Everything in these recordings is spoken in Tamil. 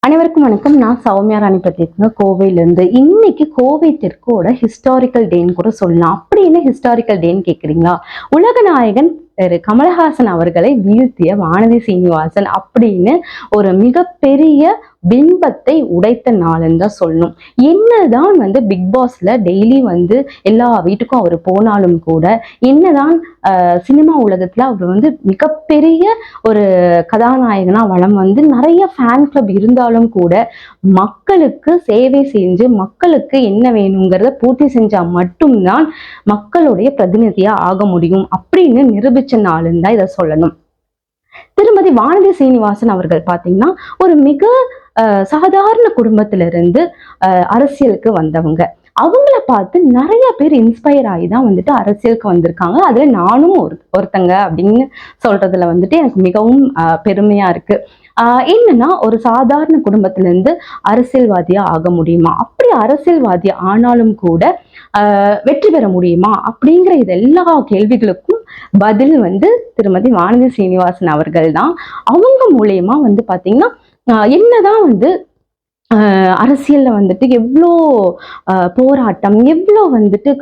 அனைவருக்கும் வணக்கம். நான் சௌமியா ராணி பத்திங்க கோவையிலிருந்து. இன்னைக்கு கோவை தெற்கோட ஹிஸ்டாரிக்கல் டேன்னு கூட சொல்லலாம். அப்படி என்ன ஹிஸ்டாரிக்கல் டேன்னு கேக்குறீங்களா? உலக நாயகன் கமலஹாசன் அவர்களை வீழ்த்திய வானதி சீனிவாசன் அப்படின்னு ஒரு மிகப்பெரிய பிம்பத்தை உடைத்த நாள்ன்னு தான் சொல்லணும். என்னதான் பிக் பாஸ்ல டெய்லி எல்லா வீட்டுக்கும் அவர் போனாலும் கூட, என்னதான் சினிமா உலகத்துல அவர் மிகப்பெரிய ஒரு கதாநாயகனா வளம் நிறைய ஃபேன் கிளப் இருந்தாலும் கூட, மக்களுக்கு சேவை செஞ்சு மக்களுக்கு என்ன வேணுங்கிறத பூர்த்தி செஞ்சா மட்டும்தான் மக்களுடைய பிரதிநிதியா ஆக முடியும் அப்படின்னு நிரூபிச்ச நாளுன்னு தான் இதை சொல்லணும். திருமதி வானதி சீனிவாசன் அவர்கள் பாத்தீங்கன்னா ஒரு மிக சாதாரண குடும்பத்திலிருந்து அரசியலுக்கு வந்தவங்க. அவங்கள பார்த்து நிறைய பேர் இன்ஸ்பயர் ஆகி தான் அரசியலுக்கு வந்திருக்காங்க. அதுல நானும் ஒருத்தங்க அப்படின்னு சொல்றதுல எனக்கு மிகவும் பெருமையா இருக்கு. என்னன்னா, ஒரு சாதாரண குடும்பத்திலிருந்து அரசியல்வாதியா ஆக முடியுமா? அப்படி அரசியல்வாதி ஆனாலும் கூட வெற்றி பெற முடியுமா? அப்படிங்கிற இது எல்லா கேள்விகளுக்கும் பதில் திருமதி வானதி சீனிவாசன் அவர்கள் தான். அவங்க மூலியமா பாத்தீங்கன்னா என்னதான் அரசியல்ல எவ்வளோ போராட்டம், எவ்வளோ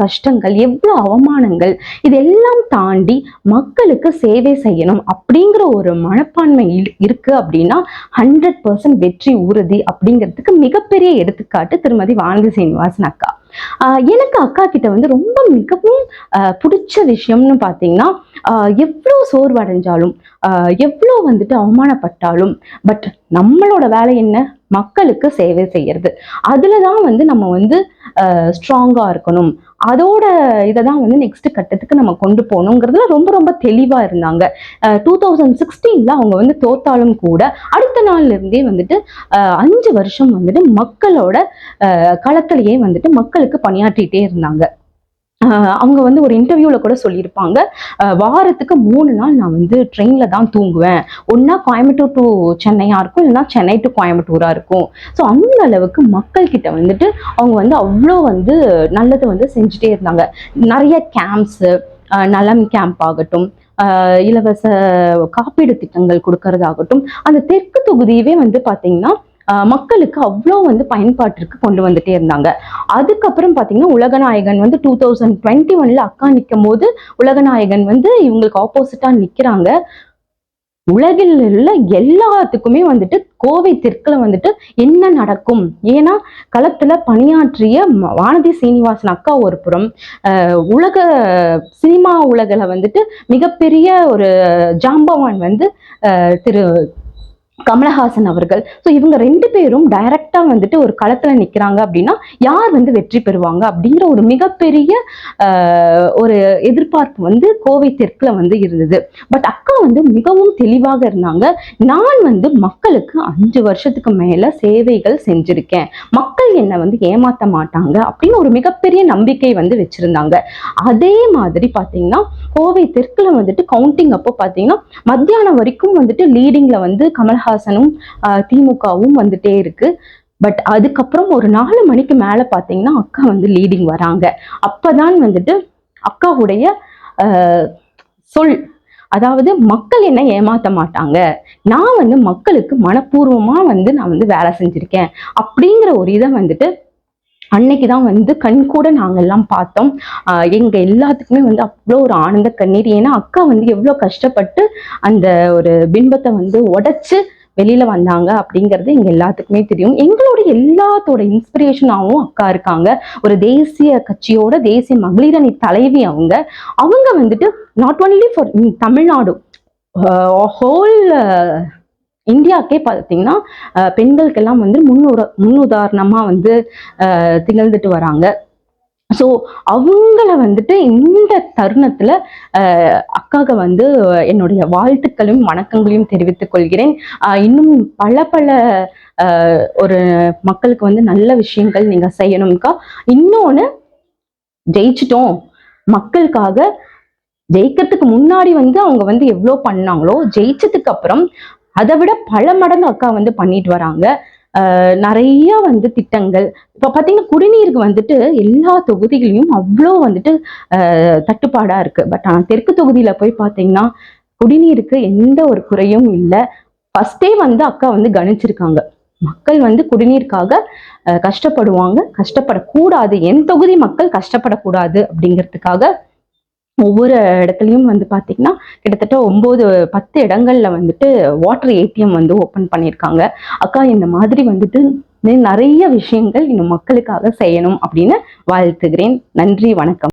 கஷ்டங்கள், எவ்வளோ அவமானங்கள், இதெல்லாம் தாண்டி மக்களுக்கு சேவை செய்யணும் அப்படிங்கிற ஒரு மனப்பான்மை இருக்கு அப்படின்னா 100% வெற்றி உறுதி அப்படிங்கிறதுக்கு மிகப்பெரிய எடுத்துக்காட்டு திருமதி வானதி சீனிவாசன் அக்கா. எனக்கு அக்கா கிட்ட ரொம்ப மிகவும் பிடிச்ச விஷயம்னு பாத்தீங்கன்னா, எவ்வளோ சோர்வடைஞ்சாலும் எவ்வளோ அவமானப்பட்டாலும் பட் நம்மளோட வேலை என்ன? மக்களுக்கு சேவை செய்யறது. அதுலதான் நம்ம ஸ்ட்ராங்கா இருக்கணும். அதோட இதைதான் நெக்ஸ்ட் கட்டத்துக்கு நம்ம கொண்டு போகணுங்கிறதுல ரொம்ப ரொம்ப தெளிவா இருந்தாங்க. 2016 அவங்க தோத்தாலும் கூட அடுத்த நாள்ல இருந்தே 5 வருஷம் மக்களோட களத்திலேயே மக்களுக்கு பணியாற்றிட்டே இருந்தாங்க. அவங்க ஒரு இன்டர்வியூல கூட சொல்லியிருப்பாங்க, வாரத்துக்கு 3 நாள் நான் ட்ரெயின்ல தான் தூங்குவேன். ஒன்னா கோயம்புத்தூர் டு சென்னையா இருக்கும், இல்லைன்னா சென்னை டு கோயம்புத்தூரா இருக்கும். ஸோ அந்த அளவுக்கு மக்கள் கிட்ட அவங்க அவ்வளோ நல்லது செஞ்சுட்டே இருந்தாங்க. நிறைய கேம்ப்ஸ், நலம் கேம்ப் ஆகட்டும், இலவச காப்பீடு திட்டங்கள் கொடுக்கறதாகட்டும், அந்த தெற்கு தொகுதியவே பாத்தீங்கன்னா மக்களுக்கு அவ்வளோ பயன்பாட்டிற்கு கொண்டு வந்துட்டே இருந்தாங்க. அதுக்கப்புறம் பாத்தீங்கன்னா உலகநாயகன் 2021 அக்கா நிற்கும் போது உலகநாயகன் இவங்களுக்கு ஆப்போசிட்டா நிக்கிறாங்க. உலகில் உள்ள எல்லாத்துக்குமே கோவை தெற்குல என்ன நடக்கும்? ஏன்னா களத்துல பணியாற்றிய வானதி சீனிவாசன் அக்கா ஒரு புறம், உலக சினிமா உலகில மிகப்பெரிய ஒரு ஜாம்பவான் திரு கமலஹாசன் அவர்கள். ஸோ இவங்க 2 பேரும் டைரக்டா ஒரு களத்துல நிக்கிறாங்க அப்படின்னா யார் வெற்றி பெறுவாங்க அப்படிங்கிற ஒரு மிகப்பெரிய ஒரு எதிர்பார்ப்பு கோவை தெற்குல இருந்தது. பட் அக்கா மிகவும் தெளிவாக இருந்தாங்க. நான் மக்களுக்கு 5 வருஷத்துக்கு மேல சேவைகள் செஞ்சிருக்கேன், மக்கள் என்ன ஏமாத்த மாட்டாங்க அப்படின்னு ஒரு மிகப்பெரிய நம்பிக்கை வச்சிருந்தாங்க. அதே மாதிரி பாத்தீங்கன்னா கோவை தெற்குல கவுண்டிங் அப்போ பாத்தீங்கன்னா மத்தியானம் வரைக்கும் லீடிங்ல கமல்ஹாசனும் திமுகவும் வந்துட்டே இருக்கு. பட் அதுக்கப்புறம் ஒரு 4 மணிக்கு மேல பாத்தீங்கன்னா அக்கா லீடிங் வராங்க. அப்பதான் அக்காவுடைய சொல், அதாவது மக்கள் என்ன ஏமாத்த மாட்டாங்க, நான் மக்களுக்கு மனப்பூர்வமா நான் வேலை செஞ்சிருக்கேன் அப்படிங்கிற ஒரு இதை அன்னைக்குதான் கண் கூட நாங்க எல்லாம் பார்த்தோம். எங்க எல்லாத்துக்குமே அவ்வளோ ஒரு ஆனந்த கண்ணீர். ஏன்னா அக்கா எவ்வளோ கஷ்டப்பட்டு அந்த ஒரு பிம்பத்தை உடைச்சு வெளியில வந்தாங்க அப்படிங்கிறது எங்க எல்லாத்துக்குமே தெரியும். எங்களுடைய எல்லாத்தோட இன்ஸ்பிரேஷனாகவும் அக்கா இருக்காங்க. ஒரு தேசிய கட்சியோட தேசிய மகளிர் அணி தலைவி அவங்க. Not only for Tamil Nadu, whole இந்தியாவுக்கே பார்த்தீங்கன்னா பெண்களுக்கெல்லாம் முன்னுதாரணமா திகழ்ந்துட்டு வராங்க. ஸோ அவங்கள இந்த தருணத்துல அக்காக என்னுடைய வாழ்த்துக்களையும் வணக்கங்களையும் தெரிவித்துக் கொள்கிறேன். இன்னும் பல ஒரு மக்களுக்கு நல்ல விஷயங்கள் நீங்க செய்யணும்க்கா. இன்னொன்னு, ஜெயிச்சிட்டோம், மக்களுக்காக ஜெயிக்கிறதுக்கு முன்னாடி அவங்க எவ்வளோ பண்ணாங்களோ, ஜெயிச்சதுக்கு அப்புறம் அதை விட பல மடங்கு அக்கா பண்ணிட்டு வராங்க. நிறைய திட்டங்கள். இப்ப பாத்தீங்கன்னா குடிநீருக்கு எல்லா தொகுதிகளையும் அவ்வளோ தட்டுப்பாடா இருக்கு. பட் ஆனா தெற்கு தொகுதியில போய் பாத்தீங்கன்னா குடிநீருக்கு எந்த ஒரு குறையும் இல்லை. ஃபர்ஸ்டே அக்கா கணிச்சிருக்காங்க. மக்கள் வந்து குடிநீருக்காக கஷ்டப்படுவாங்க, கஷ்டப்படக்கூடாது, என் தொகுதி மக்கள் கஷ்டப்படக்கூடாது அப்படிங்கிறதுக்காக ஒவ்வொரு இடத்துலயும் வந்து பாத்தீங்கன்னா கிட்டத்தட்ட 9-10 இடங்கள்ல வந்துட்டு வாட்டர் ஏடிஎம் வந்து ஓபன் பண்ணியிருக்காங்க. அக்கா இந்த மாதிரி வந்துட்டு நிறைய விஷயங்கள் இன்னும் மக்களுக்காக செய்யணும் அப்படின்னு வாழ்த்துகிறேன். நன்றி, வணக்கம்.